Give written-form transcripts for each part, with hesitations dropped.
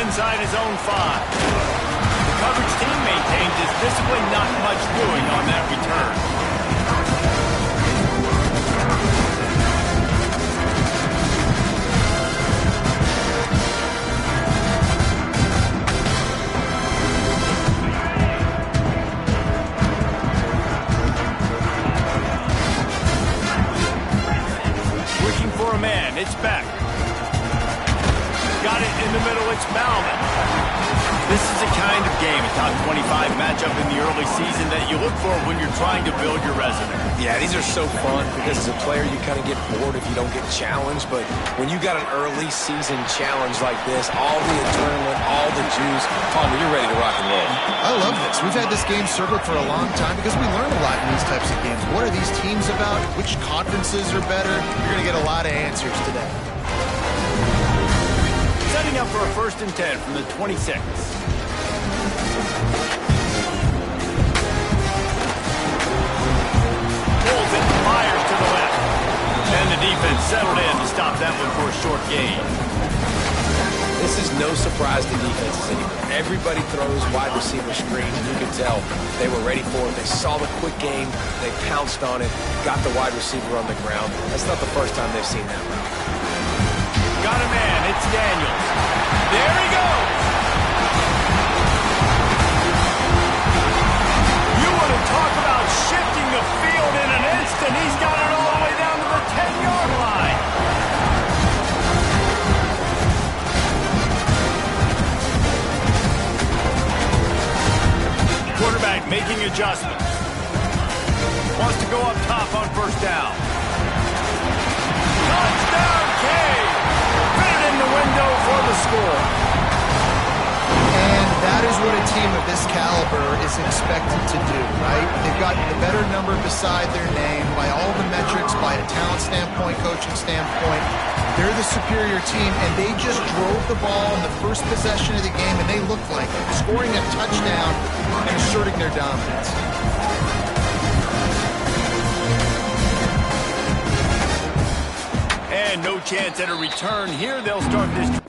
inside his own 5. The coverage team maintains his discipline, not much doing on that return. It's back. Got it in the middle. It's Bauman. This is the kind of game, a top 25 matchup in the early season that you look for when you're trying to build your resume. Yeah, these are so fun because as a player you kind of get bored if you don't get challenged. But when you got an early season challenge like this, all the adrenaline, all the juice, Palmer, you're ready to rock and roll. I love this. We've had this game circled for a long time because we learn a lot in these types of games. What are these teams about? Which conferences are better? You're going to get a lot of answers today. Setting up for a 1st and 10 from the 26. Bolton fires to the left. And the defense settled in to stop that one for a short gain. This is no surprise to defenses anymore. Everybody throws wide receiver screens, and you can tell they were ready for it. They saw the quick game. They pounced on it, got the wide receiver on the ground. That's not the first time they've seen that route. Got a man. It's Daniels. There he goes. You want to talk about shifting the field in an instant. He's got it all the way down to the 10-yard line. Quarterback making adjustments. Wants to go up top on 1st down. Touchdown, Cade! Put it in the window for the score. And that is what a team of this caliber is expected to do, right? They've got the better number beside their name by all the metrics, by a talent standpoint, coaching standpoint. They're the superior team, and they just drove the ball in the first possession of the game, and they looked like scoring a touchdown and asserting their dominance. And no chance at a return here. They'll start this.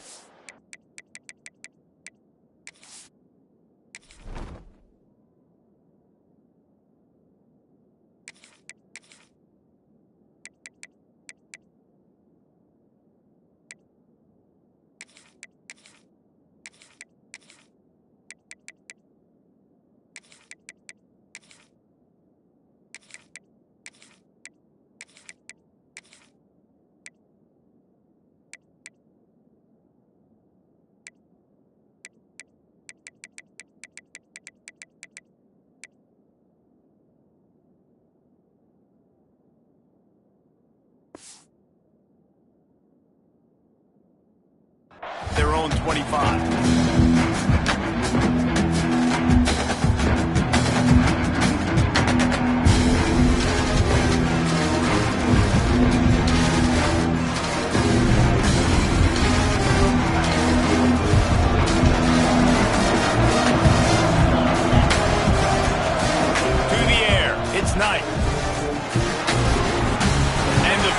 Their own 25.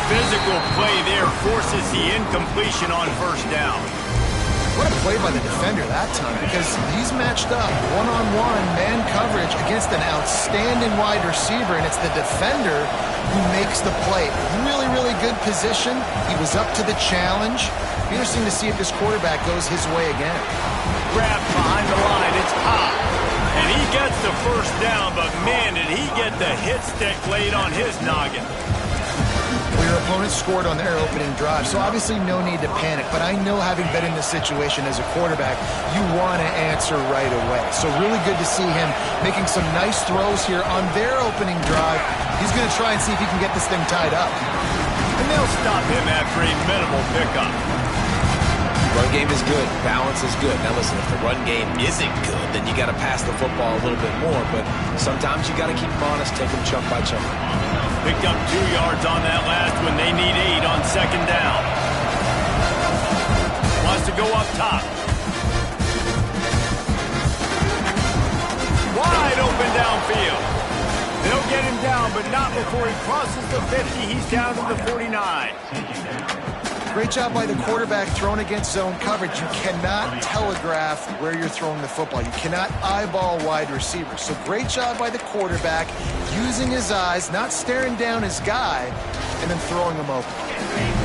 Physical play there forces the incompletion on 1st down. What a play by the defender that time, because he's matched up one-on-one man coverage against an outstanding wide receiver, and it's the defender who makes the play. Really, really good position. He was up to the challenge. Interesting to see if this quarterback goes his way again. Grabbed behind the line. It's hot. And he gets the 1st down, but man, did he get the hit stick laid on his noggin. Well, your opponent scored on their opening drive, so obviously no need to panic. But I know, having been in this situation as a quarterback, you want to answer right away. So really good to see him making some nice throws here on their opening drive. He's going to try and see if he can get this thing tied up. And they'll stop him after a minimal pickup. Run game is good. Balance is good. Now listen, if the run game isn't good, then you got to pass the football a little bit more. But sometimes you got to keep them honest, take them chunk by chunk. Picked up 2 yards on that last one. They need 8 on 2nd down. Wants to go up top. Wide open downfield. They'll get him down, but not before he crosses the 50. He's down to the 49. Great job by the quarterback throwing against zone coverage. You cannot telegraph where you're throwing the football. You cannot eyeball wide receivers. So great job by the quarterback using his eyes, not staring down his guy, and then throwing him open.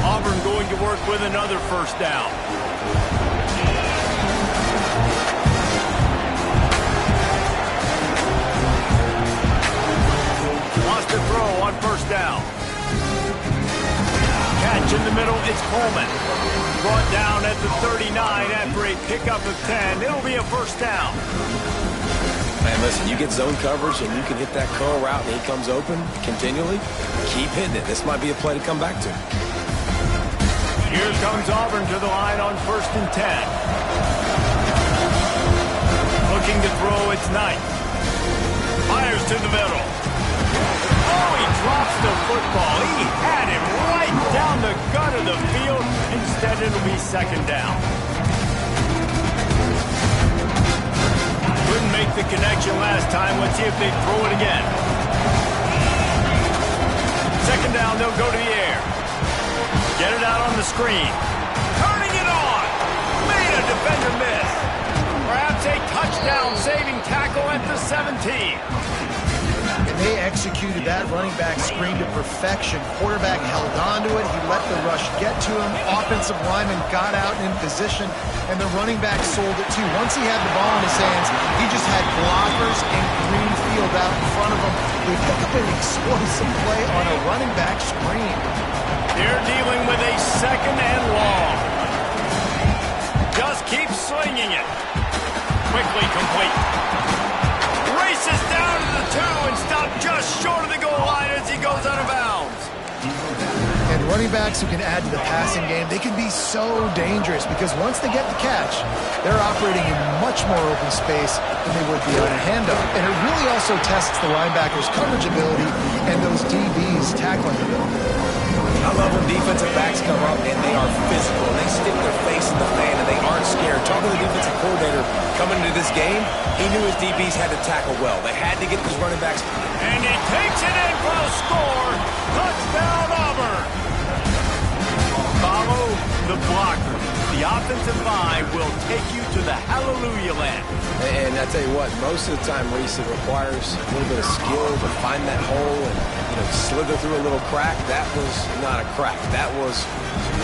Auburn going to work with another first down. Wants to throw on first down. Catch in the middle, it's Coleman. Brought down at the 39 after a pickup of 10. It'll be a first down. Man, listen, you get zone coverage and you can hit that curl route and he comes open continually. Keep hitting it. This might be a play to come back to. Here comes Auburn to the line on 1st and 10. Looking to throw, it's Knight. Fires to the middle. Oh, he drops the football. He had him right down the gut of the field. Instead, it'll be second down. Couldn't make the connection last time. Let's see if they throw it again. Second down, they'll go to the air. Get it out on the screen. Turning it on. Made a defender miss. Perhaps a touchdown-saving tackle at the 17. And they executed that running back screen to perfection. Quarterback held on to it. He let the rush get to him. Offensive lineman got out in position, and the running back sold it too. Once he had the ball in his hands, he just had blockers and green field out in front of him. They picked up an explosive play on a running back screen. They're dealing with a second and long. Just keep slinging it. Quickly complete. Races down to the 2 and stopped just short of the goal line as he goes out of bounds. And running backs who can add to the passing game, they can be so dangerous because once they get the catch, they're operating in much more open space than they would be on a handoff. And it really also tests the linebacker's coverage ability and those DBs' tackling ability. I love when defensive backs come up and they are physical. They stick their face in the fan and they aren't scared. Talking to the defensive coordinator coming into this game, he knew his DBs had to tackle well. They had to get these running backs. And he takes it in for a score. Touchdown, Auburn. Follow the blocker. The offensive line will take you to the hallelujah land. And I tell you what, most of the time, Reese, it requires a little bit of skill to find that hole and slither through a little crack. That was not a crack. That was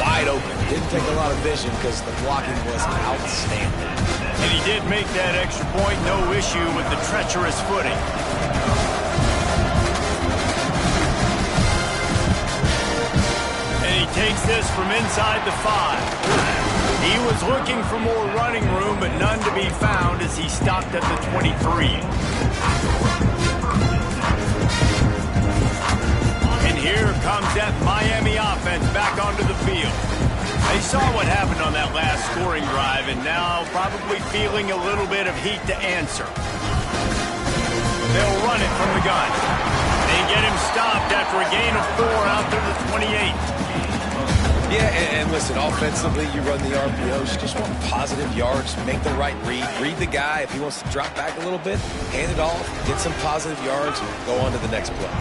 wide open. Didn't take a lot of vision because the blocking was outstanding. And he did make that extra point. No issue with the treacherous footing. And he takes this from inside the 5. He was looking for more running room, but none to be found as he stopped at the 23. And here comes that Miami offense back onto the field. They saw what happened on that last scoring drive, and now probably feeling a little bit of heat to answer. They'll run it from the gun. They get him stopped after a gain of 4 out to the 28. Yeah, and listen, offensively, you run the RPOs. You just want positive yards, make the right read the guy. If he wants to drop back a little bit, hand it off, get some positive yards, go on to the next play.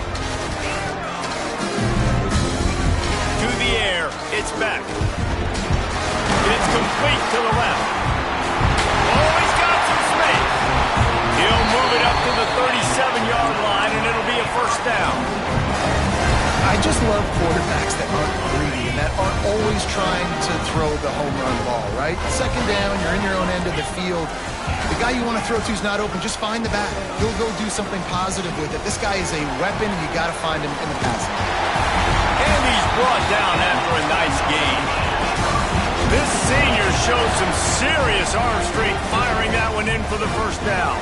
To the air, it's back. It's complete to the left. Oh, he's got some space. He'll move it up to the 37-yard line, and it'll be a first down. I just love quarterbacks that aren't greedy and that aren't always trying to throw the home run ball, right? Second down, you're in your own end of the field. The guy you want to throw to is not open. Just find the back. He'll go do something positive with it. This guy is a weapon, and you got to find him in the passing. And he's brought down after a nice gain. This senior showed some serious arm strength firing that one in for the first down.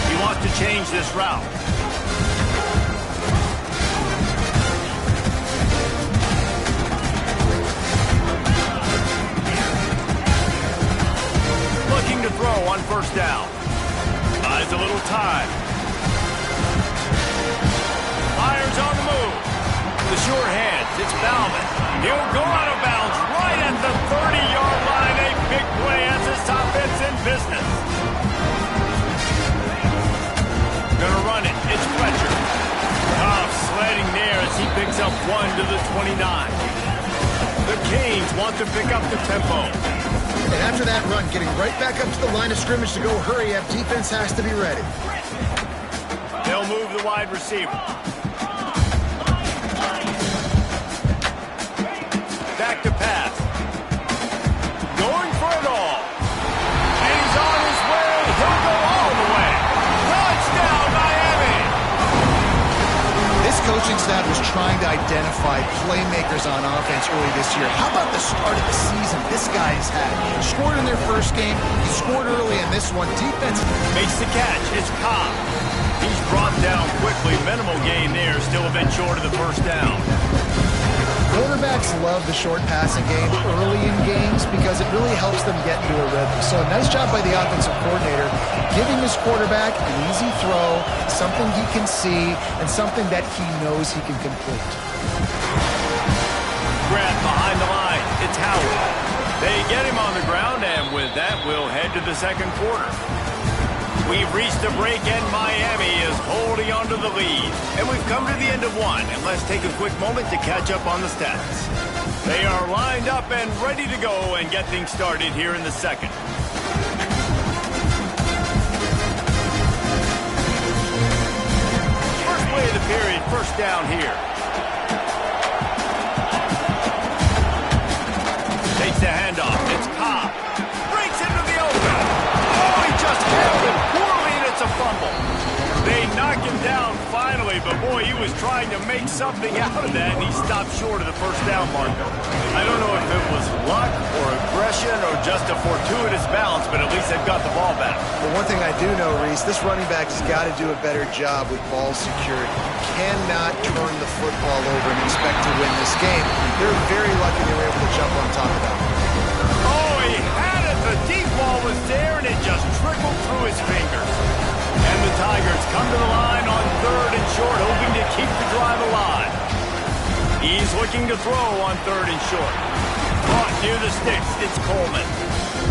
He wants to change this route. Looking to throw on first down. Buys a little time. Fires on the move. The sure hands. It's Bauman. He'll go out of bounds right at the 30-yard line. A big play as this offense in business. Gonna run it. It's Fletcher. Tough sledding there as he picks up 31 to the 29. The Canes want to pick up the tempo. And after that run, getting right back up to the line of scrimmage to go hurry up, defense has to be ready. They'll move the wide receiver. Back to pass. Going for it all. And he's on his way. He'll go all the way. Touchdown, Miami. This coaching staff was trying to identify playmakers on offense early this year. How about the start of the season this guy's had? Scored in their first game. He scored early in this one. Defense makes the catch. It's Ncaa. He's brought down quickly. Minimal gain there. Still a bit short of the first down. Quarterbacks love the short passing game early in games because it really helps them get into a rhythm. So a nice job by the offensive coordinator giving his quarterback an easy throw, something he can see, and something that he knows he can complete. Grab behind the line. It's Howard. They get him on the ground, and with that, we'll head to the second quarter. We've reached a break, and Miami is holding on to the lead. And we've come to the end of one, and let's take a quick moment to catch up on the stats. They are lined up and ready to go and get things started here in the second. First play of the period, first down here. Takes the handoff. It's Ncaa. Breaks into the open. Oh, he just handled it poorly, and it's a fumble. They knock him down finally, but boy, he was trying to make something out of that, and he stopped short of the first down marker. I don't know if it was luck or aggression or just a fortuitous bounce, but at least they've got the ball back. But one thing I do know, Reese, this running back has got to do a better job with ball security. You cannot turn the football over and expect to win this game. They're very lucky they were able to jump on top of that. Oh, he had it. The deep ball was there, and it just trickled through his fingers. And the Tigers come to the line on third and short, hoping to keep the drive alive. He's looking to throw on third and short. Caught near the sticks, it's Coleman.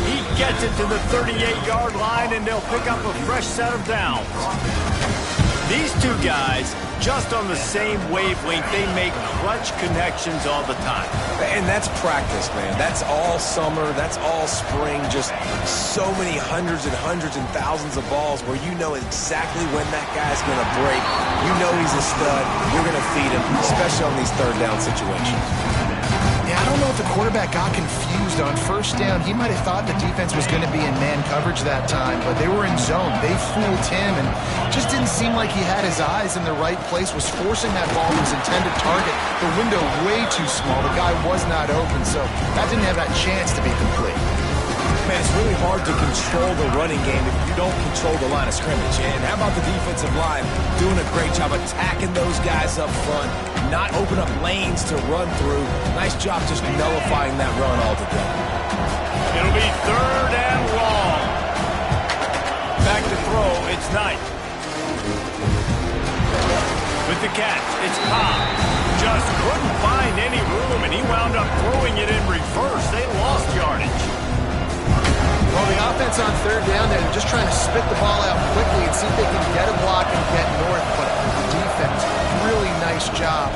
He gets it to the 38-yard line, and they'll pick up a fresh set of downs. These two guys, just on the same wavelength, they make clutch connections all the time. And that's practice, man. That's all summer. That's all spring. Just so many hundreds and thousands of balls where you know exactly when that guy's going to break. You know he's a stud. You're going to feed him, especially on these third down situations. Yeah, I don't know if the quarterback got confused on first down. He might have thought the defense was going to be in man coverage that time, but they were in zone. They fooled him and just didn't seem like he had his eyes in the right place, was forcing that ball to his intended target. The window way too small. The guy was not open, so that didn't have that chance to be complete. Man, it's really hard to control the running game if you don't control the line of scrimmage. And how about the defensive line doing a great job attacking those guys up front, not open up lanes to run through. Nice job just nullifying that run altogether. It'll be third and long. Back to throw, it's Knight. With the catch, it's Ncaa. Just couldn't find any room, and he wound up throwing it in reverse. They lost yardage. Well, the offense on third down there, they're just trying to spit the ball out quickly and see if they can get a block and get north. But the defense, really nice job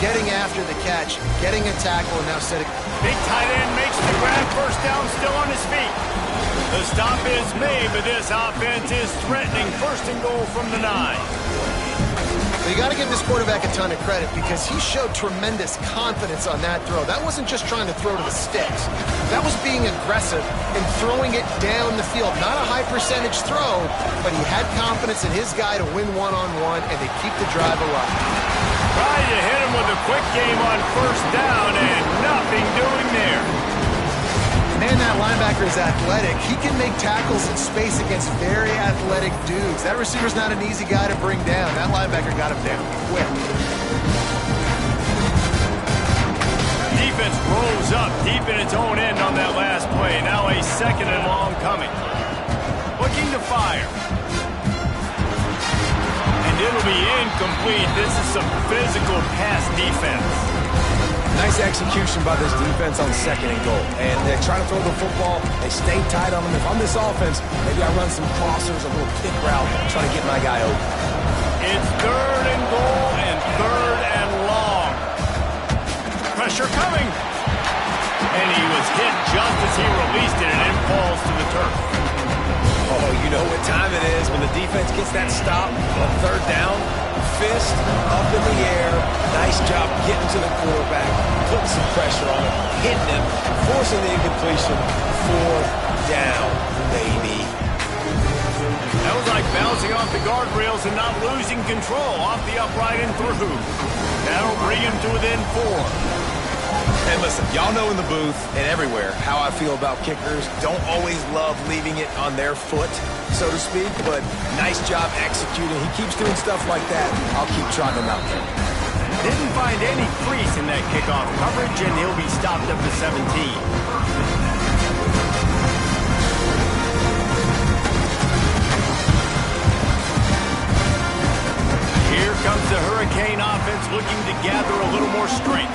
getting after the catch, getting a tackle, and now setting. Big tight end makes the grab, first down, still on his feet. The stop is made, but this offense is threatening. First and goal from the 9. So you got to give this quarterback a ton of credit because he showed tremendous confidence on that throw. That wasn't just trying to throw to the sticks. That was being aggressive and throwing it down the field. Not a high percentage throw, but he had confidence in his guy to win one-on-one and to keep the drive alive. Tried to hit him with a quick game on first down and nothing doing there. Man, that linebacker is athletic. He can make tackles in space against very athletic dudes. That receiver's not an easy guy to bring down. That linebacker got him down quick. Defense rolls up deep in its own end on that last play. Now a second and long coming. Looking to fire. And it'll be incomplete. This is some physical pass defense. Nice execution by this defense on second and goal. And they try to throw the football. They stay tight on them. If I'm this offense, maybe I run some crossers, a little kick route, try to get my guy open. It's third and goal and third and long. Oh, you know what time it is when the defense gets that stop on third down. Fist up in the air. Nice job getting to the quarterback, putting some pressure on him, hitting him, forcing the incompletion. Fourth down, baby. That was like bouncing off the guardrails and not losing control off the upright and through. That'll bring him to within 4. And listen, y'all know in the booth and everywhere how I feel about kickers. Don't always love leaving it on their foot, so to speak, but nice job executing. He keeps doing stuff like that. I'll keep trotting him out there. Didn't find any crease in that kickoff coverage, and he'll be stopped up to 17. Here comes the Hurricane offense looking to gather a little more strength.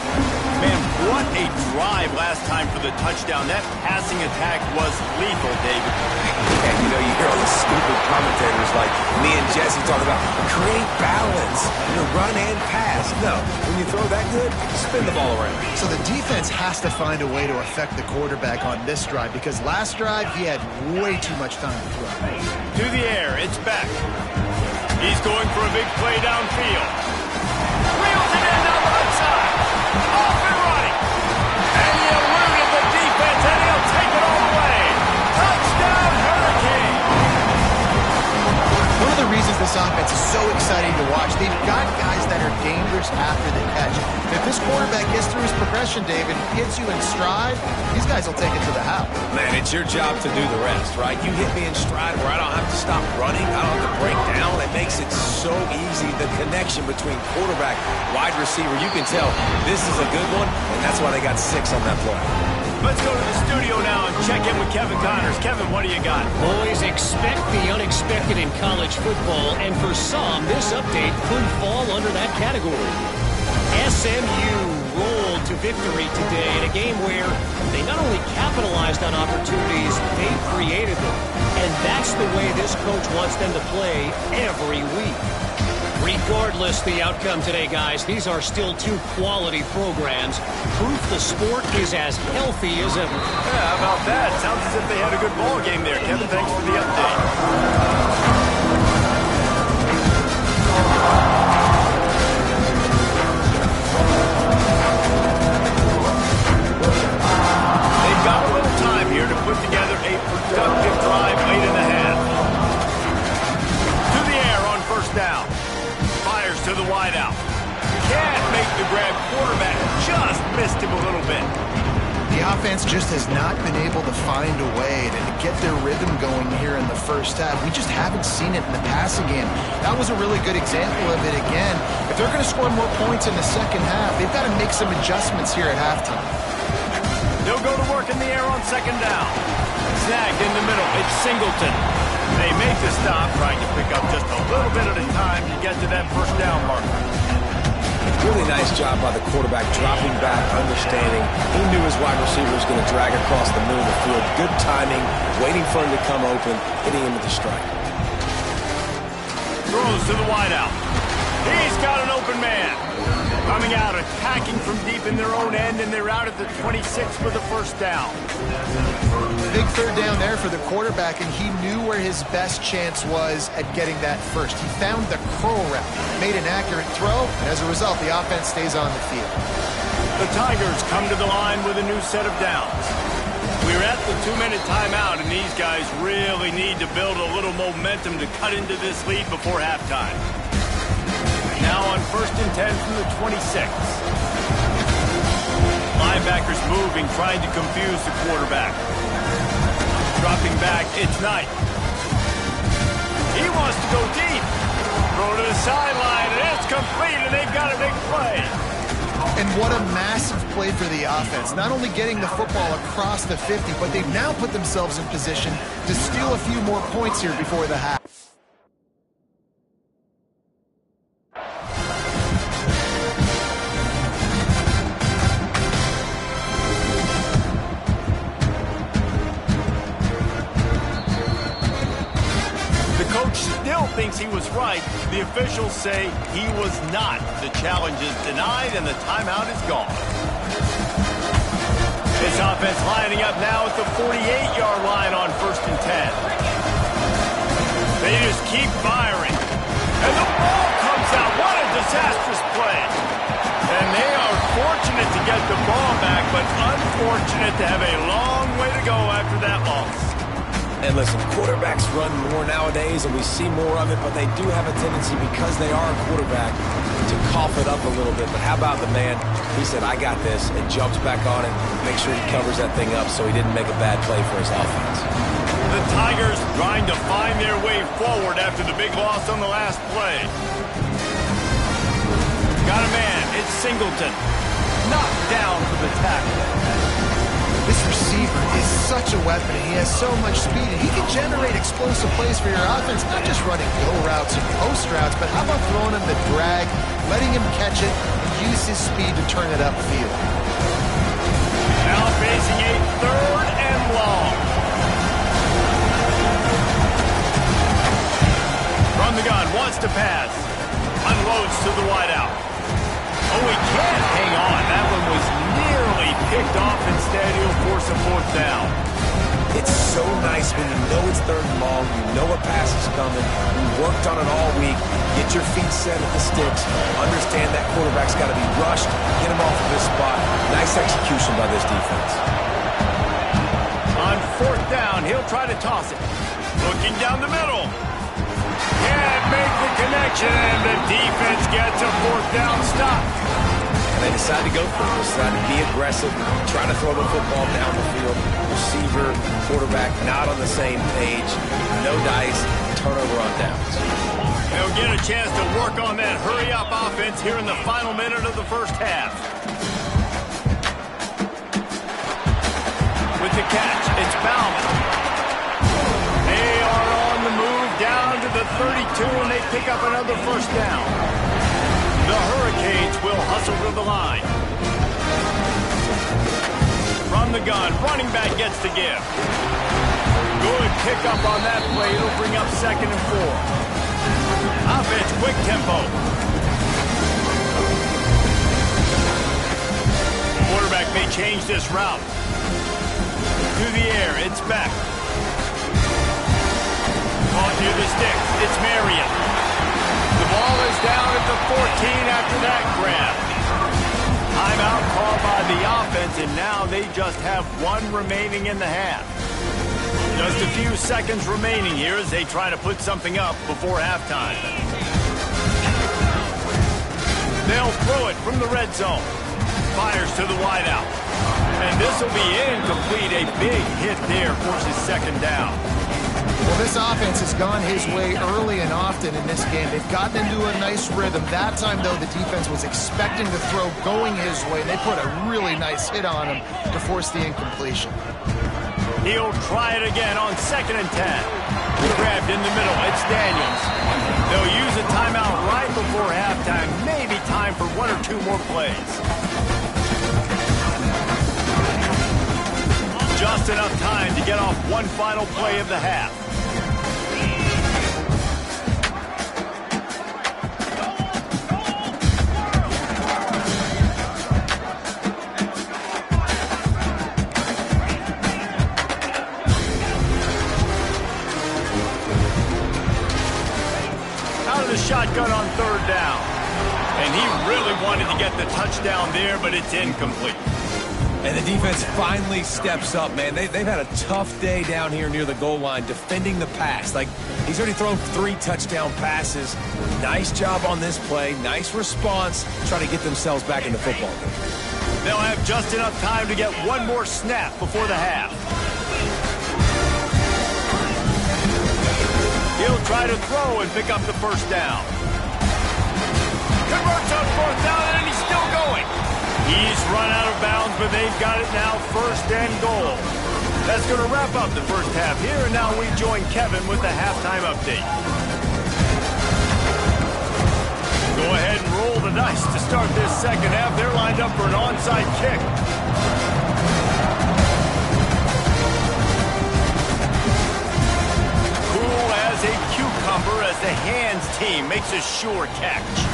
Man, what a drive last time for the touchdown. That passing attack was lethal, David. And you know, you hear all the stupid commentators like me and Jesse talk about create balance, run and pass. No, when you throw that good, spin the ball around. So the defense has to find a way to affect the quarterback on this drive because last drive he had way too much time to throw. To the air, it's back. He's going for a big play downfield. Wheels it in down the right side. Off and running. And he eluded the defense, and he'll take it all the way. Touchdown, Hurricane. One of the reasons this offense is so exciting to watch, they've got guys that are dangerous after the catch. If this quarterback gets through his progression, David, hits you in stride, these guys will take it to the house. Man, it's your job to do the rest, right? You hit me in stride where I don't have to stop running. I don't have to break down. It makes it so easy. The connection between quarterback, wide receiver, you can tell this is a good one, and that's why they got 6 on that play. Let's go to the studio now and check in with Kevin Connors. Kevin, what do you got? Boys, expect the unexpected in college football, and for some, this update could fall under that category. SMU rolled to victory today in a game where they not only capitalized on opportunities, they created them. And that's the way this coach wants them to play every week. Regardless the outcome today, guys, these are still 2 quality programs. Proof the sport is as healthy as ever. Yeah, how about that? Sounds as if they had a good ball game there. Kevin, thanks for the update. They've got a little time here to put together a productive drive late in the half. To the air on first down. Fires to the wideout. Can't make the grab. Quarterback just missed him a little bit. The offense just has not been able to find a way to get their rhythm going here in the first half. We just haven't seen it in the passing game. That was a really good example of it again. If they're going to score more points in the second half, they've got to make some adjustments here at halftime. They'll go to work in the air on second down. Snagged in the middle. It's Singleton. They make the stop, trying to pick up just a little bit at a time to get to that first down marker. Really nice job by the quarterback, dropping back, understanding. He knew his wide receiver was going to drag across the middle of the field. Good timing, waiting for him to come open, hitting him with the strike. Throws to the wideout. He's got an open man. Coming out, attacking from deep in their own end, and they're out at the 26 for the first down. Big third down there for the quarterback, and he knew where his best chance was at getting that first. He found the curl route, made an accurate throw, and as a result, the offense stays on the field. The Tigers come to the line with a new set of downs. We're at the 2-minute timeout, and these guys really need to build a little momentum to cut into this lead before halftime. Now on 1st and 10 from the 26. Linebackers moving, trying to confuse the quarterback. Dropping back, it's Knight. He wants to go deep. Throw to the sideline, and it's complete, and they've got a big play. And what a massive play for the offense. Not only getting the football across the 50, but they've now put themselves in position to steal a few more points here before the half. Thinks he was right. The officials say he was not. The challenge is denied and the timeout is gone. This offense lining up now at the 48-yard line on 1st and 10. They just keep firing. And the ball comes out. What a disastrous play. And they are fortunate to get the ball back, but unfortunate to have a long way to go after that loss. And listen, quarterbacks run more nowadays, and we see more of it, but they do have a tendency, because they are a quarterback, to cough it up a little bit. But how about the man? He said, I got this, and jumps back on it, make sure he covers that thing up so he didn't make a bad play for his offense. The Tigers trying to find their way forward after the big loss on the last play. Got a man. It's Singleton. Knocked down for the tackle. This receiver is such a weapon. He has so much speed, and he can generate explosive plays for your offense, not just running go routes and post routes, but how about throwing him the drag, letting him catch it, and use his speed to turn it upfield. Now facing a 3rd and long. From the gun, wants to pass. Unloads to the wideout. Oh, he can't hang on. That one was nearly picked off. Instead, he'll force a 4th down. It's so nice when you know it's 3rd and long, you know a pass is coming, you worked on it all week, get your feet set at the sticks, understand that quarterback's got to be rushed, get him off of this spot. Nice execution by this defense. On 4th down, he'll try to toss it. Looking down the middle. Can't make the connection, and the defense gets a 4th down stop. And they decide to go for it. Decide to be aggressive, try to throw the football down the field. Receiver, quarterback, not on the same page. No dice, turnover on downs. They'll get a chance to work on that hurry-up offense here in the final minute of the first half. With the catch, it's Bauman. They are on the move down to the 32, and they pick up another 1st down. The Hurricanes will hustle to the line. From the gun, running back gets to give. Good pickup on that play. It'll bring up 2nd and 4. Offense, quick tempo. Quarterback may change this route. Through the air, it's back. Caught near the sticks, it's Marion. The ball is down at the 14 after that grab. Timeout called by the offense, and now they just have 1 remaining in the half. Just a few seconds remaining here as they try to put something up before halftime. They'll throw it from the red zone. Fires to the wideout. And this will be incomplete. A big hit there forces 2nd down. Well, this offense has gone his way early and often in this game. They've gotten into a nice rhythm. That time, though, the defense was expecting the throw going his way. They put a really nice hit on him to force the incompletion. He'll try it again on 2nd and 10. Grabbed in the middle. It's Daniels. They'll use a timeout right before halftime. Maybe time for 1 or 2 more plays. Just enough time to get off 1 final play of the half. Out of the shotgun on 3rd down. And he really wanted to get the touchdown there, but it's incomplete. And the defense finally steps up, man. They've had a tough day down here near the goal line defending the pass. Like, he's already thrown 3 touchdown passes. Nice job on this play. Nice response. Trying to get themselves back in the football game. They'll have just enough time to get 1 more snap before the half. He'll try to throw and pick up the 1st down. Converts on 4th down, and he's still going. He's run out of bounds, but they've got it now 1st and goal. That's going to wrap up the first half here, and now we join Kevin with the halftime update. Go ahead and roll the dice to start this second half. They're lined up for an onside kick. Cool as a cucumber as the hands team makes a sure catch.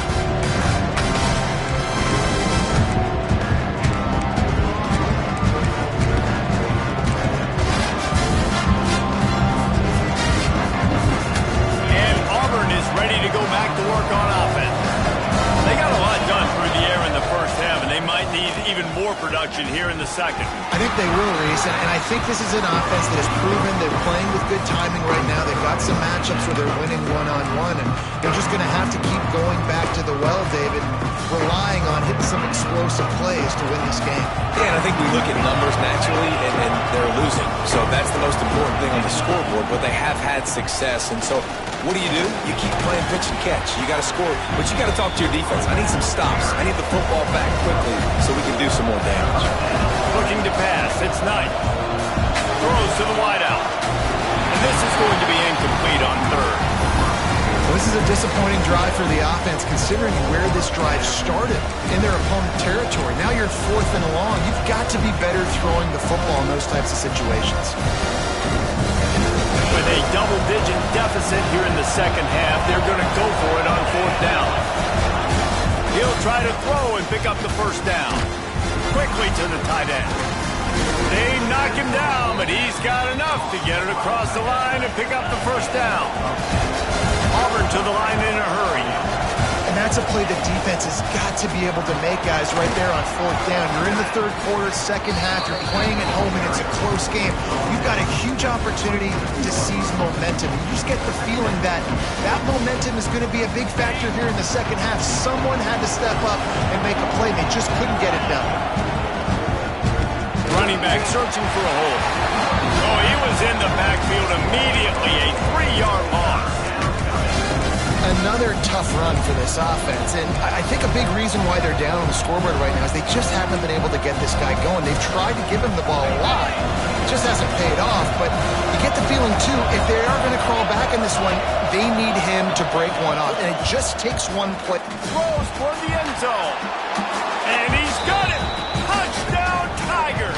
production here in the second. I think they will, Reese, and I think this is an offense that has proven they're playing with good timing right now. They've got some matchups where they're winning one-on-one, and they're just going to have to keep going back to the well, David, relying on hitting some explosive plays to win this game. Yeah, and I think we look at numbers naturally, and they're losing. So that's the most important thing on the scoreboard, but they have had success. And so what do? You keep playing pitch and catch. You got to score, but you got to talk to your defense. I need some stops. I need the football back quickly so we can do some more damage. Looking to pass. It's Knight. Throws to the wideout. And this is going to be incomplete on third. Well, this is a disappointing drive for the offense considering where this drive started in their opponent territory. Now you're 4th and long. You've got to be better throwing the football in those types of situations. With a double-digit deficit here in the second half, they're going to go for it on 4th down. He'll try to throw and pick up the first down. Quickly to the tight end. They knock him down, but he's got enough to get it across the line and pick up the first down. Auburn to the line in a hurry. And that's a play the defense has got to be able to make, guys, right there on 4th down. You're in the third quarter, second half. You're playing at home, and it's a close game. You've got a huge opportunity to seize momentum. You just get the feeling that that momentum is going to be a big factor here in the second half. Someone had to step up and make a play. They just couldn't get it done. Running back searching for a hole. Oh, he was in the backfield immediately. A 3-yard loss. Another tough run for this offense, and I think a big reason why they're down on the scoreboard right now is they just haven't been able to get this guy going. They've tried to give him the ball a lot. It just hasn't paid off, but you get the feeling, too, if they are going to crawl back in this one, they need him to break one off, and it just takes one play. Throws for the end zone, and he's got it. Touchdown, Tigers.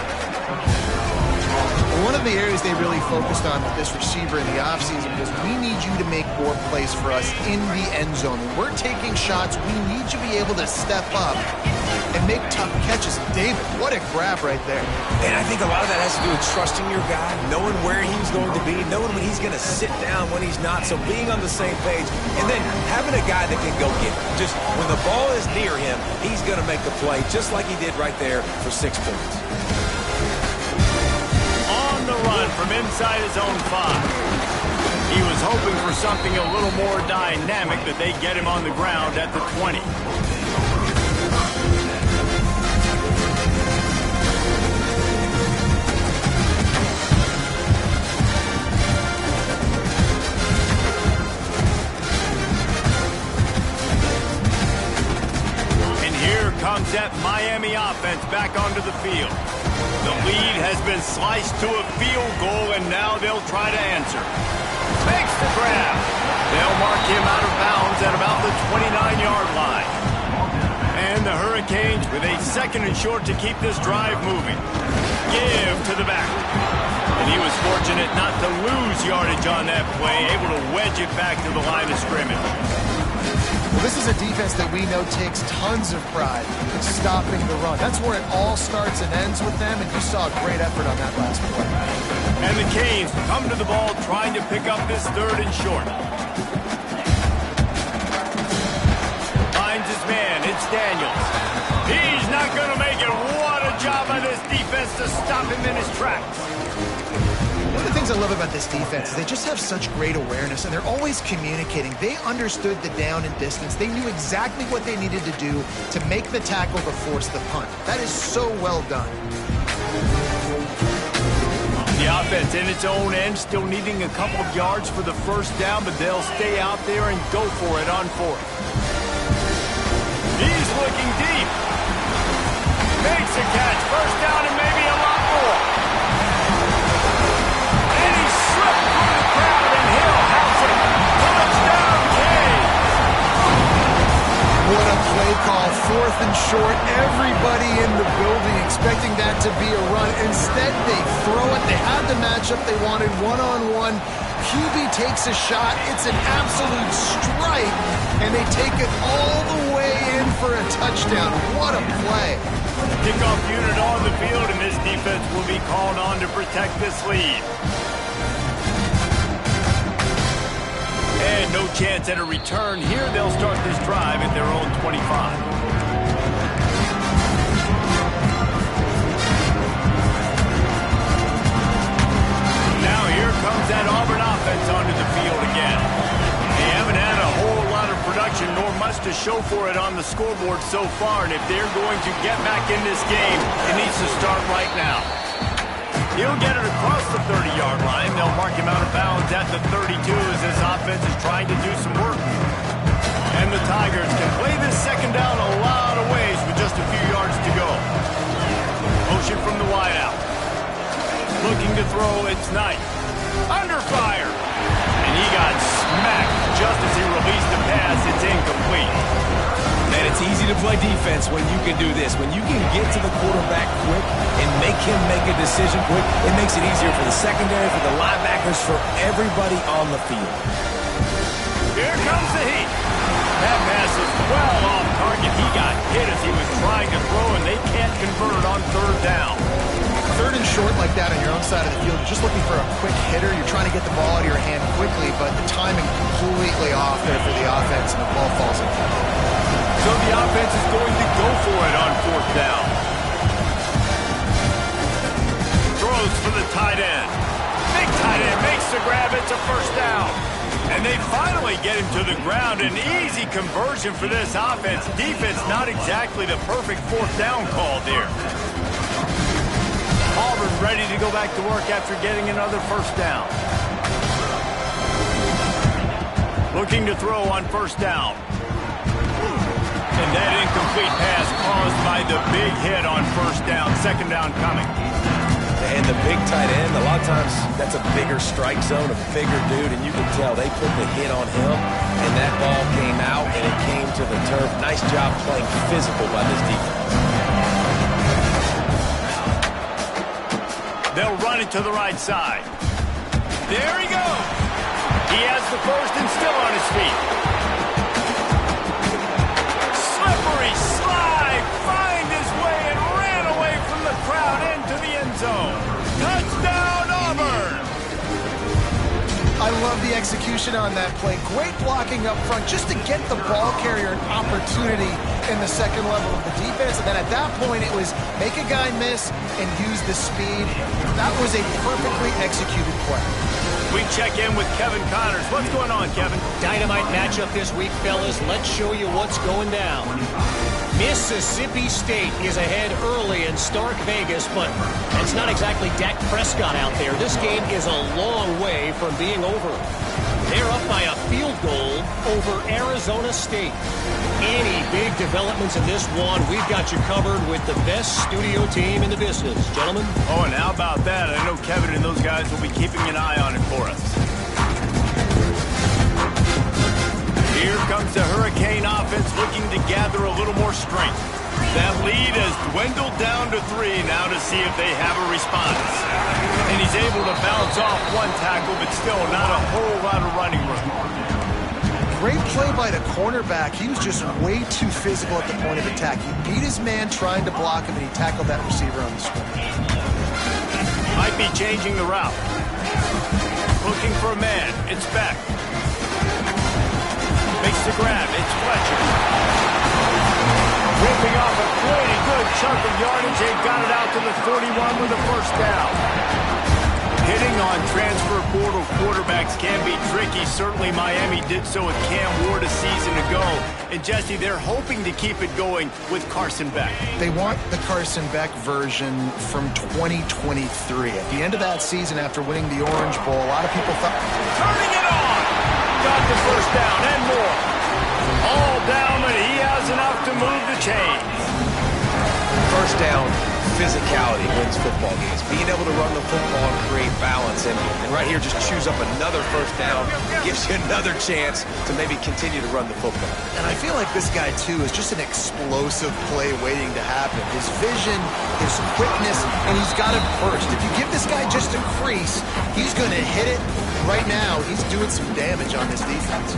One of the areas they really focused on with this receiver in the offseason was we need you to make more plays for us in the end zone. When we're taking shots, we need you to be able to step up and make tough catches. David, what a grab right there. And I think a lot of that has to do with trusting your guy, knowing where he's going to be, knowing when he's going to sit down, when he's not, so being on the same page, and then having a guy that can go get it. Just when the ball is near him, he's going to make the play, just like he did right there for 6 points. The run from inside his own 5. He was hoping for something a little more dynamic, that they get him on the ground at the 20. And here comes that Miami offense back onto the field. The lead has been sliced to a field goal, and now they'll try to answer. Makes the grab. They'll mark him out of bounds at about the 29-yard line. And the Hurricanes with a 2nd and short to keep this drive moving. Give to the back. And he was fortunate not to lose yardage on that play, able to wedge it back to the line of scrimmage. Well, this is a defense that we know takes tons of pride in stopping the run. That's where it all starts and ends with them, and you saw a great effort on that last play. And the Canes come to the ball trying to pick up this 3rd and short. Finds his man. It's Daniels. He's not going to make it. What a job by this defense to stop him in his tracks. One of the things I love about this defense is they just have such great awareness, and they're always communicating. They understood the down and distance. They knew exactly what they needed to do to make the tackle to force the punt. That is so well done. The offense in its own end, still needing a couple of yards for the first down, but they'll stay out there and go for it on 4th. He's looking deep. Makes a catch. First down and maybe a lot more. And he slipped through the crowd, and Hill has it. Touchdown, Canes. What a play call. 4th and short. Everybody in the building expecting that to be a run. Instead, they throw it. They had the matchup they wanted, one-on-one. QB takes a shot. It's an absolute strike, and they take it all the way in for a touchdown. What a play. Kickoff unit on the field, and this defense will be called on to protect this lead. And no chance at a return here. They'll start this drive at their own 25. lots to show for it on the scoreboard so far, and if they're going to get back in this game, it needs to start right now. He'll get it across the 30-yard line. They'll mark him out of bounds at the 32 as this offense is trying to do some work. And the Tigers can play this second down a lot of ways with just a few yards to go. Motion from the wideout. Looking to throw, it's Knight. Under fire. And he got smacked just as he released the pass. It's incomplete. And it's easy to play defense when you can do this. When you can get to the quarterback quick and make him make a decision quick, it makes it easier for the secondary, for the linebackers, for everybody on the field. Here comes the heat. That pass is well off target. He got hit as he was trying to throw, and they can't convert on third down. Third and short like that on your own side of the field, you're just looking for a quick hitter. You're trying to get the ball out of your hand quickly, but the timing completely off there for the offense, and the ball falls in. So the offense is going to go for it on fourth down. Throws for the tight end. Big tight end makes the grab. It's a first down. And they finally get him to the ground. An easy conversion for this offense. Defense not exactly the perfect fourth down call there. Auburn ready to go back to work after getting another first down. Looking to throw on first down. And that incomplete pass caused by the big hit on first down. Second down coming. And the big tight end, a lot of times that's a bigger strike zone, a bigger dude, and you can tell they put the hit on him, and that ball came out, and it came to the turf. Nice job playing physical by this defense. They'll run it to the right side. There he goes. He has the first and still on his feet. Slippery slide, find his way and ran away from the crowd into the end zone. Touchdown, Auburn! I love the execution on that play. Great blocking up front just to get the ball carrier an opportunity in the second level of the defense. And then at that point, it was make a guy miss and use the speed. That was a perfectly executed play. We check in with Kevin Connors. What's going on, Kevin? Dynamite matchup this week, fellas. Let's show you what's going down. Mississippi State is ahead early in Stark Vegas, but it's not exactly Dak Prescott out there. This game is a long way from being over. They're up by a field goal over Arizona State. Any big developments in this one, we've got you covered with the best studio team in the business. Gentlemen? Oh, and how about that? I know Kevin and those guys will be keeping an eye on it for us. Here comes the Hurricane offense looking to gather a little more strength. That lead has dwindled down to 3 now to see if they have a response. And he's able to bounce off one tackle, but still not a whole lot of running room. Great play by the cornerback. He was just way too physical at the point of attack. He beat his man trying to block him, and he tackled that receiver on the screen. Might be changing the route. Looking for a man. It's Beck. Makes the grab. It's Fletcher. Ripping off a pretty good chunk of yardage. They got it out to the 41 with a first down. Hitting on transfer portal quarterbacks can be tricky. Certainly Miami did so with Cam Ward a season ago. And Jesse, they're hoping to keep it going with Carson Beck. They want the Carson Beck version from 2023. At the end of that season, after winning the Orange Bowl, a lot of people thought... Turning it on! Got the first down and more. All down, but he has enough to move the chains. First down, physicality wins football games. Being able to run the football and create balance. And right here, just choose up another first down. Gives you another chance to maybe continue to run the football. And I feel like this guy, too, is just an explosive play waiting to happen. His vision, his quickness, and he's got it first. If you give this guy just a crease, he's going to hit it. Right now, he's doing some damage on this defense.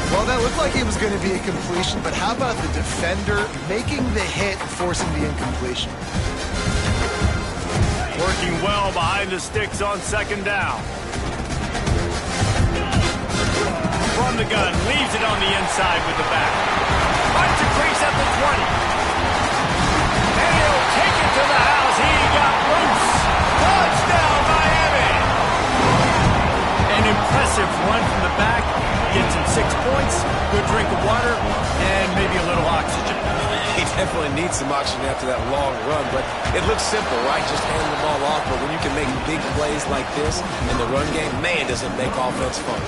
Well, that looked like it was going to be a completion, but how about the defender making the hit and forcing the incompletion? Working well behind the sticks on second down. From the gun, leaves it on the inside with the back. Finds a crease at the 20. And he'll take it to the house. He got loose. Touchdown, Miami. An impressive run from the back. Gets him 6 points. Good drink of water. definitely need some oxygen after that long run, but it looks simple, right? Just hand the ball off, but when you can make big plays like this in the run game, man, does it make offense fun.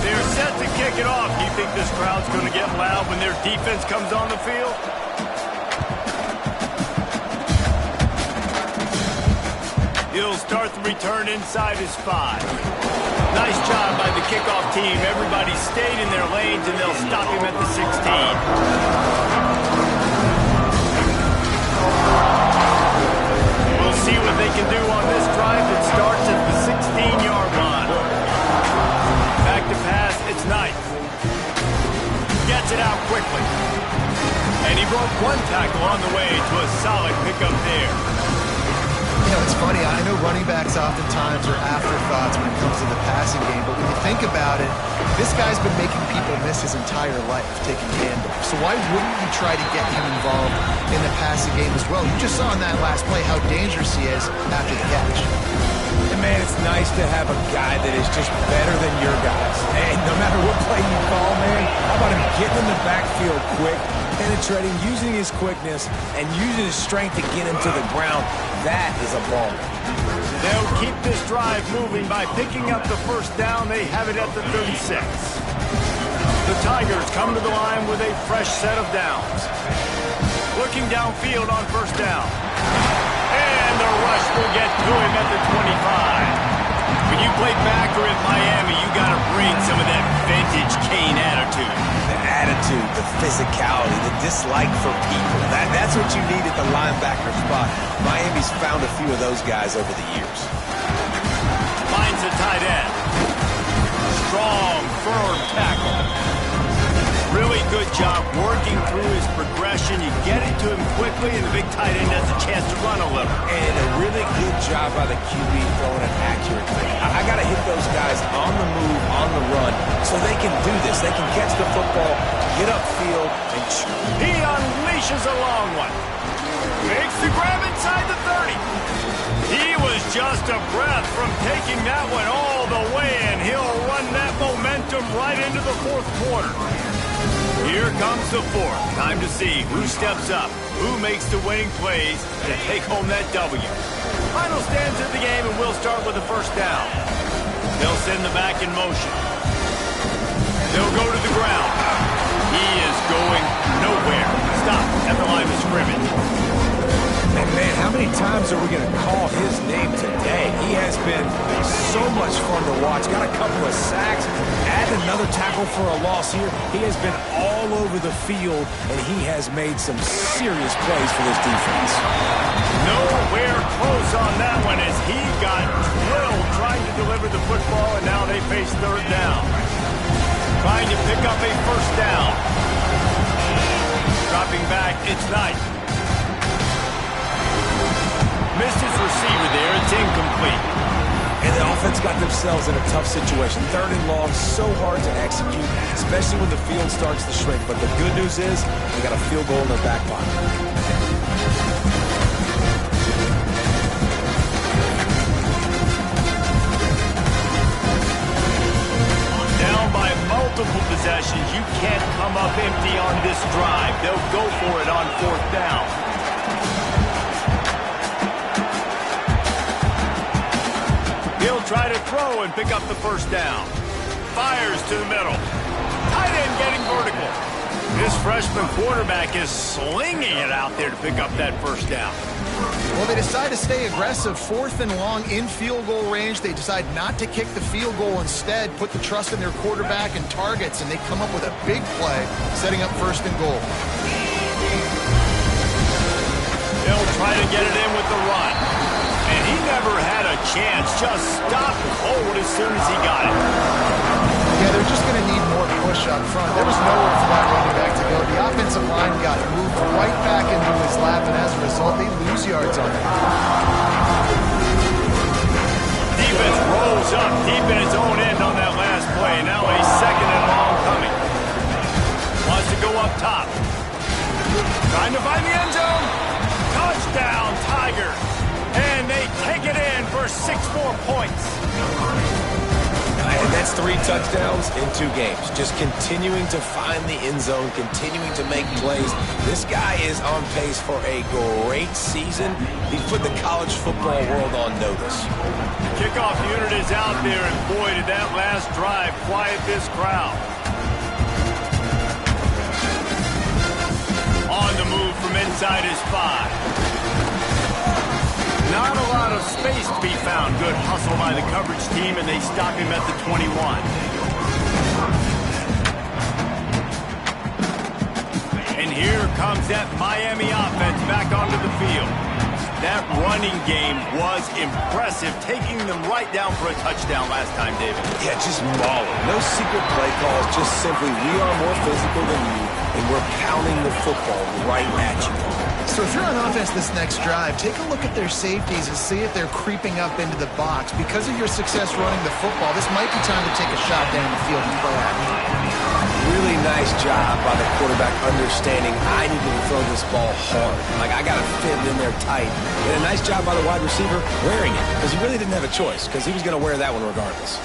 They're set to kick it off. Do you think this crowd's going to get loud when their defense comes on the field? He'll start the return inside his 5. Nice job by the kickoff team. Everybody stayed in their lanes, and they'll stop him at the 16. We'll see what they can do on this drive that starts at the 16-yard line. Back to pass, it's Knight. Gets it out quickly. And he broke one tackle on the way to a solid pickup there. You know, it's funny. I know running backs oftentimes are afterthoughts when it comes to the passing game, but when you think about it, this guy's been making people miss his entire life taking handoffs. So why wouldn't you try to get him involved in the passing game as well? You just saw in that last play how dangerous he is after the catch. And man, it's nice to have a guy that is just better than your guys. And no matter what play you call, man, how about him getting in the backfield quick, penetrating, using his quickness, and using his strength to get him to the ground. That is a ball. They'll keep this drive moving by picking up the first down. They have it at the 36. The Tigers come to the line with a fresh set of downs. Looking downfield on first down. And the rush will get to him at the 25. When you play backer at Miami, you got to bring some of that vintage Kane attitude. The attitude, the physicality, the dislike for people. That's what you need at the linebacker spot. Miami's found a few of those guys over the years. Finds a tight end. Strong, firm tackle. Really good job working through his progression. You get it to him quickly, and the big tight end has a chance to run a little. And a really good job by the QB throwing it accurately. I got to hit those guys on the move, on the run, so they can do this. They can catch the football, get upfield, and shoot. He unleashes a long one. Makes the grab inside the 30. He was just a breath from taking that one all the way, and he'll run that momentum right into the fourth quarter. Here comes the fourth. Time to see who steps up, who makes the winning plays to take home that W. Final stands of the game, and we'll start with the first down. They'll send the back in motion. They'll go to the ground. He is going nowhere. Stop at the line of scrimmage. And man, how many times are we going to call his name today? He has been so much fun to watch. Got a couple of sacks, add another tackle for a loss here. He has been all over the field, and he has made some serious plays for this defense. Nowhere close on that one as he got drilled trying to deliver the football, and now they face third down. Trying to pick up a first down. Dropping back, it's Knight. Missed his receiver there. It's incomplete. And the offense got themselves in a tough situation. Third and long, so hard to execute, especially when the field starts to shrink. But the good news is they got a field goal in their back pocket. Down by multiple possessions. You can't come up empty on this drive. They'll go for it on fourth down. He'll try to throw and pick up the first down. Fires to the middle. Tight end getting vertical. This freshman quarterback is slinging it out there to pick up that first down. Well, they decide to stay aggressive. Fourth and long in field goal range. They decide not to kick the field goal instead, put the trust in their quarterback and targets, and they come up with a big play, setting up first and goal. They'll try to get it in with the run. And he never had a chance. Just stopped cold as soon as he got it. Yeah, they're just going to need more push up front. There was nowhere for that running back to go. The offensive line got moved right back into his lap, and as a result, they lose yards on it. Defense rolls up deep in its own end on that last play. Now a second and long coming. Wants to go up top. Trying to find the end zone. Touchdown, Tigers. And they take it in for 6 more points. And that's 3 touchdowns in 2 games. Just continuing to find the end zone, continuing to make plays. This guy is on pace for a great season. He put the college football world on notice. Kickoff unit is out there, and boy, did that last drive quiet this crowd. On the move from inside his 5. Not a lot of space to be found. Good hustle by the coverage team, and they stop him at the 21. And here comes that Miami offense back onto the field. That running game was impressive, taking them right down for a touchdown last time, David. Yeah, just mauling. No secret play calls, just simply we are more physical than you, and we're pounding the football right at you. So if you're on offense this next drive, take a look at their safeties and see if they're creeping up into the box. Because of your success running the football, this might be time to take a shot down the field and play action. Really nice job by the quarterback understanding I needed to throw this ball hard. Like, I got to fit it in there tight. And a nice job by the wide receiver wearing it, because he really didn't have a choice, because he was going to wear that one regardless.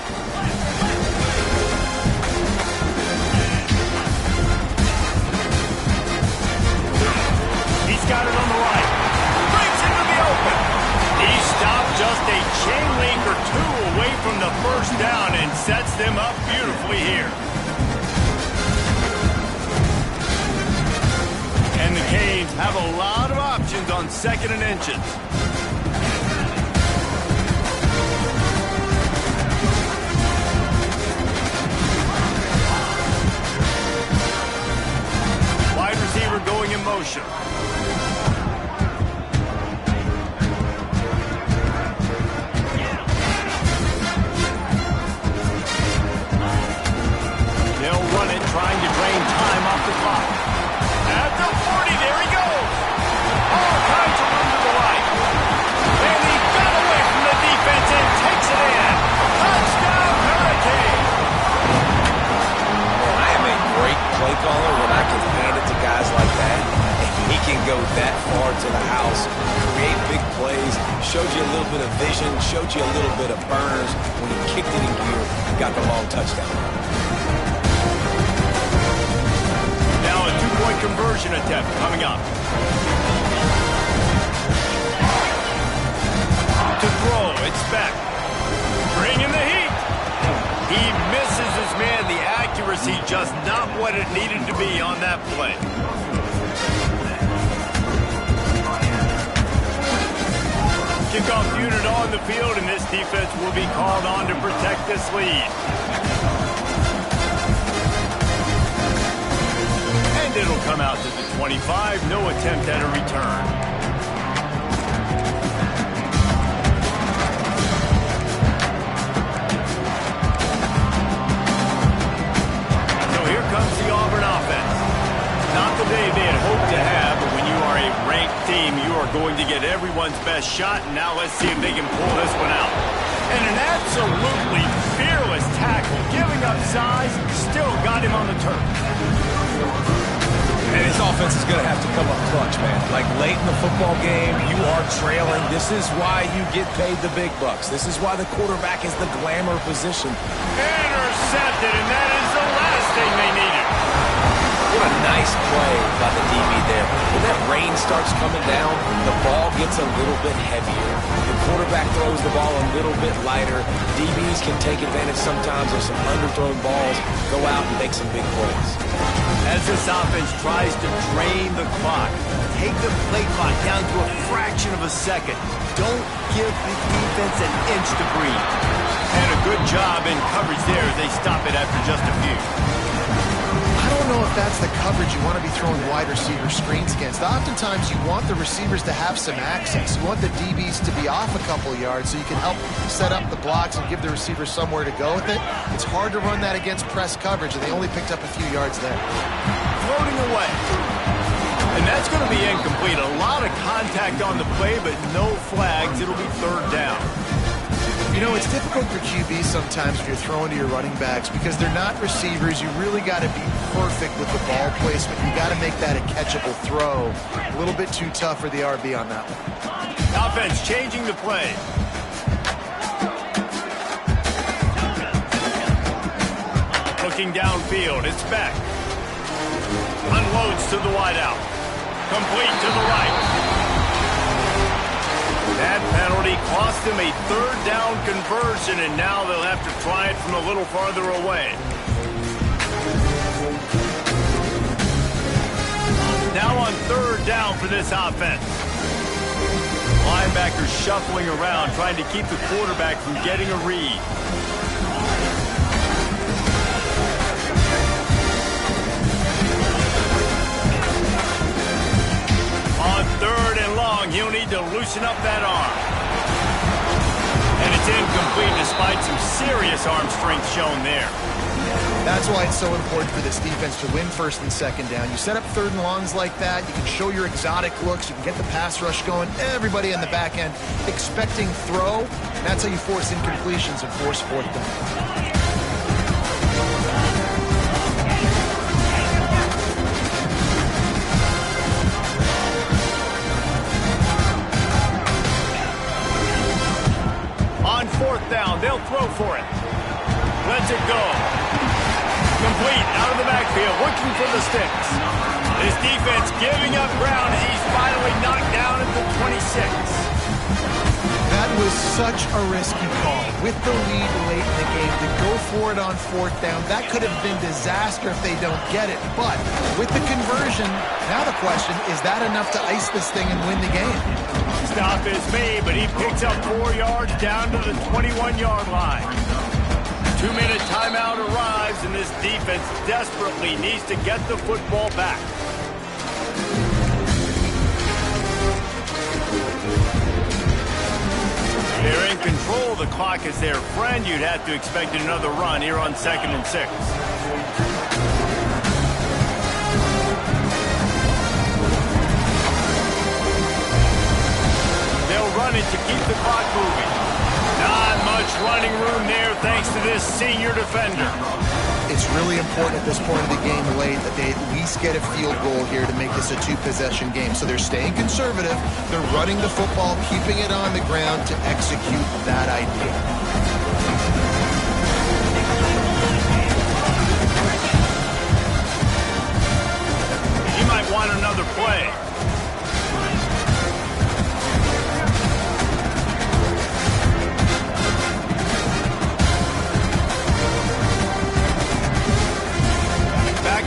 He's got it on the right. Breaks into the open. He stopped just a chain link or 2 away from the first down and sets them up beautifully here. And the Canes have a lot of options on 2nd and inches. Wide receiver going in motion. They'll run it, trying to drain time off the clock. At the 40, there he goes. All kinds of room to the right. And he got away from the defense and takes it in. Touchdown, Hurricane. I am a great play caller when I can hand it to guys like that. He can go that far to the house, create big plays, showed you a little bit of vision, showed you a little bit of burners. When he kicked it in gear, got the long touchdown. Now a 2-point conversion attempt coming up. To throw, it's back. Bringing the heat. He misses his man. The accuracy just not what it needed to be on that play. Kickoff unit on the field, and this defense will be called on to protect this lead. And it'll come out to the 25. No attempt at a return. So here comes the Auburn offense. Not the day they had hoped to have, but when you are a ranked team, you are going to get everyone's best shot, and now let's see if they can pull this one out. And an absolutely fearless tackle, giving up size, still got him on the turf. And his offense is going to have to come up clutch, man. Like, late in the football game, you are trailing. This is why you get paid the big bucks. This is why the quarterback is the glamour position. Intercepted, and that is the last thing they needed. What a nice play by the DB there. When that rain starts coming down, the ball gets a little bit heavier. The quarterback throws the ball a little bit lighter. DBs can take advantage sometimes of some underthrown balls, go out and make some big plays. As this offense tries to drain the clock, take the play clock down to a fraction of a second. Don't give the defense an inch to breathe. And a good job in coverage there as they stop it after just a few. I don't know if that's the coverage you want to be throwing wide receiver screens against. Oftentimes, you want the receivers to have some access. You want the DBs to be off a couple yards so you can help set up the blocks and give the receivers somewhere to go with it. It's hard to run that against press coverage, and they only picked up a few yards there. Floating away. And that's going to be incomplete. A lot of contact on the play, but no flags. It'll be 3rd down. You know, it's difficult for QBs sometimes when you're throwing to your running backs because they're not receivers. You really got to be perfect with the ball placement. You got to make that a catchable throw. A little bit too tough for the RB on that one. Offense changing the play. Looking downfield, it's Beck. Unloads to the wideout. Complete to the right. That penalty cost him a third down conversion, and now they'll have to try it from a little farther away. Now on third down for this offense. Linebackers shuffling around, trying to keep the quarterback from getting a read. On third and long, he'll need to loosen up that arm. And it's incomplete despite some serious arm strength shown there. That's why it's so important for this defense to win first and second down. You set up third and longs like that, you can show your exotic looks, you can get the pass rush going, everybody in the back end expecting throw, and that's how you force incompletions and force fourth down. On fourth down, they'll throw for it. Lets it go. Complete out of the backfield, looking for the sticks. This defense giving up ground as he's finally knocked down at the 26. That was such a risky call. With the lead late in the game, to go for it on fourth down, that could have been disaster if they don't get it. But with the conversion, now the question, is that enough to ice this thing and win the game? Stop is made, but he picks up 4 yards down to the 21-yard line. 2-minute timeout arrives, and this defense desperately needs to get the football back. They're in control of the clock as their friend. You'd have to expect another run here on 2nd and 6. They'll run it to keep the clock moving. Not much running room there thanks to this senior defender. It's really important at this point of the game late that they at least get a field goal here to make this a two-possession game. So they're staying conservative. They're running the football, keeping it on the ground to execute that idea. He might want another play.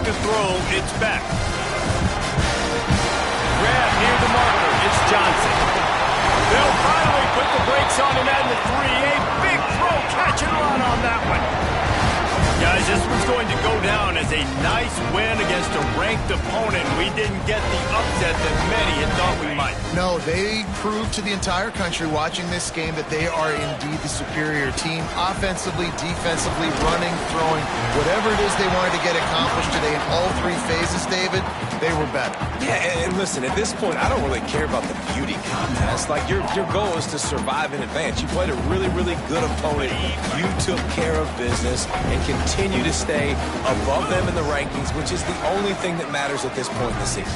To throw, it's back. Grab near the marker, it's Johnson. They'll finally put the brakes on him at the 3. A big throw, catch and run on that one. Guys, this one's going to go down as a nice win against a ranked opponent. We didn't get the upset that many had thought we might. No, they proved to the entire country watching this game that they are indeed the superior team. Offensively, defensively, running, throwing, whatever it is they wanted to get accomplished today in all 3 phases, David, they were better. Yeah, and listen, at this point, I don't really care about the beauty contest. Like, your goal is to survive in advance. You played a really, really good opponent. You took care of business and continue to stay above them in the rankings, which is the only thing that matters at this point in the season.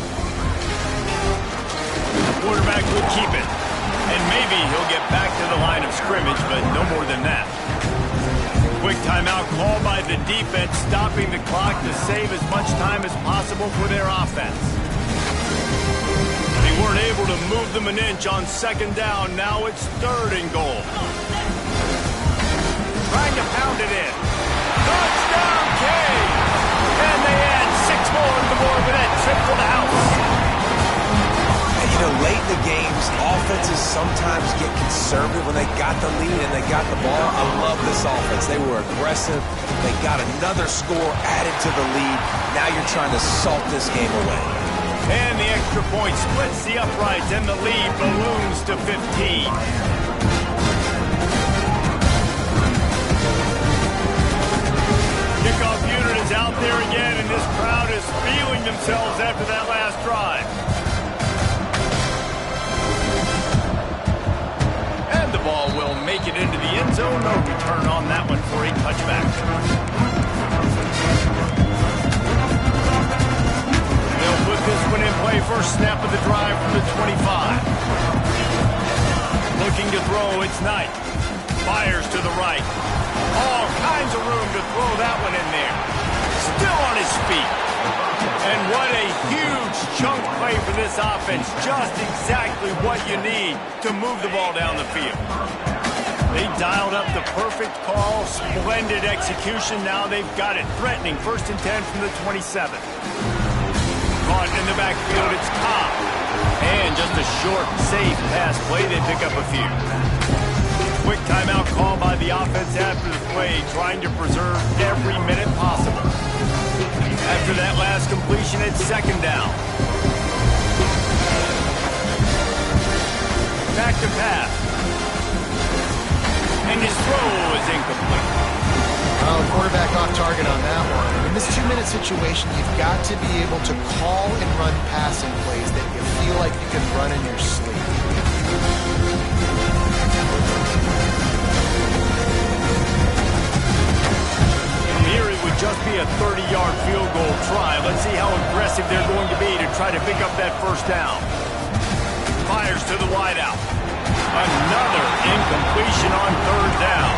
The quarterback will keep it, and maybe he'll get back to the line of scrimmage, but no more than that. Quick timeout called by the defense, stopping the clock to save as much time as possible for their offense. They weren't able to move them an inch on 2nd down. Now it's 3rd and goal. Trying to pound it in. Touchdown, Cade! And they add 6 more to the board with that trip to the house. And, you know, late in the games, offenses sometimes get conservative when they got the lead and they got the ball. I love this offense. They were aggressive. They got another score added to the lead. Now you're trying to salt this game away. And the extra point splits the uprights, and the lead balloons to 15. Kickoff unit is out there again, and this crowd is feeling themselves after that last drive. And the ball will make it into the end zone. No return on that one for a touchback. They'll put this one in play. First snap of the drive from the 25. Looking to throw, it's Knight. Fires to the right. All kinds of room to throw that one in there. Still on his feet. And what a huge chunk play for this offense. Just exactly what you need to move the ball down the field. They dialed up the perfect call. Splendid execution. Now they've got it threatening. 1st and 10 from the 27. Caught in the backfield. It's Ncaa. And just a short, safe pass play. They pick up a few. Quick timeout call by the offense after the play, trying to preserve every minute possible. After that last completion, it's 2nd down. Back to pass. And his throw is incomplete. Oh, quarterback off target on that one. In this 2-minute situation, you've got to be able to call and run passing plays that you feel like you can run in your sleep. Here it would just be a 30-yard field goal try. Let's see how aggressive they're going to be to try to pick up that 1st down. Fires to the wideout. Another incompletion on 3rd down.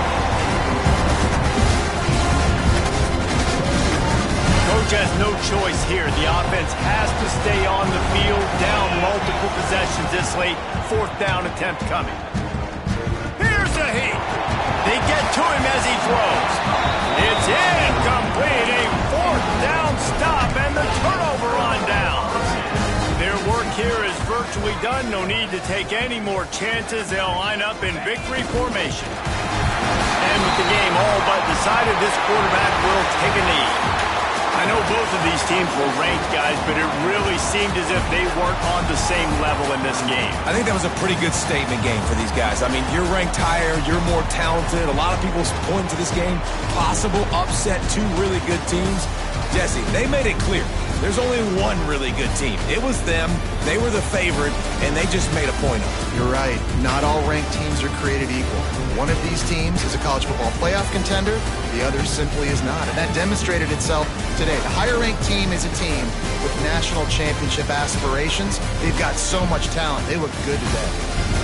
Coach has no choice here. The offense has to stay on the field, down multiple possessions this late. 4th down attempt coming. Here's a heat. They get to him as he throws. It's incomplete. A 4th down stop and the turnover on downs. Their work here is virtually done. No need to take any more chances. They'll line up in victory formation. And with the game all but decided, this quarterback will take a knee. I know both of these teams were ranked, guys, but it really seemed as if they weren't on the same level in this game. I think that was a pretty good statement game for these guys. I mean, you're ranked higher, you're more talented. A lot of people point to this game. Possible upset, 2 really good teams. Jesse, they made it clear. There's only one really good team. It was them. They were the favorite, and they just made a point of it. You're right. Not all ranked teams are created equal. One of these teams is a college football playoff contender. The other simply is not. And that demonstrated itself today. The higher-ranked team is a team with national championship aspirations. They've got so much talent. They look good today.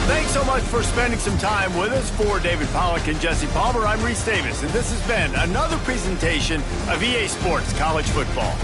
Thanks so much for spending some time with us. For David Pollack and Jesse Palmer, I'm Reese Davis, and this has been another presentation of EA Sports College Football.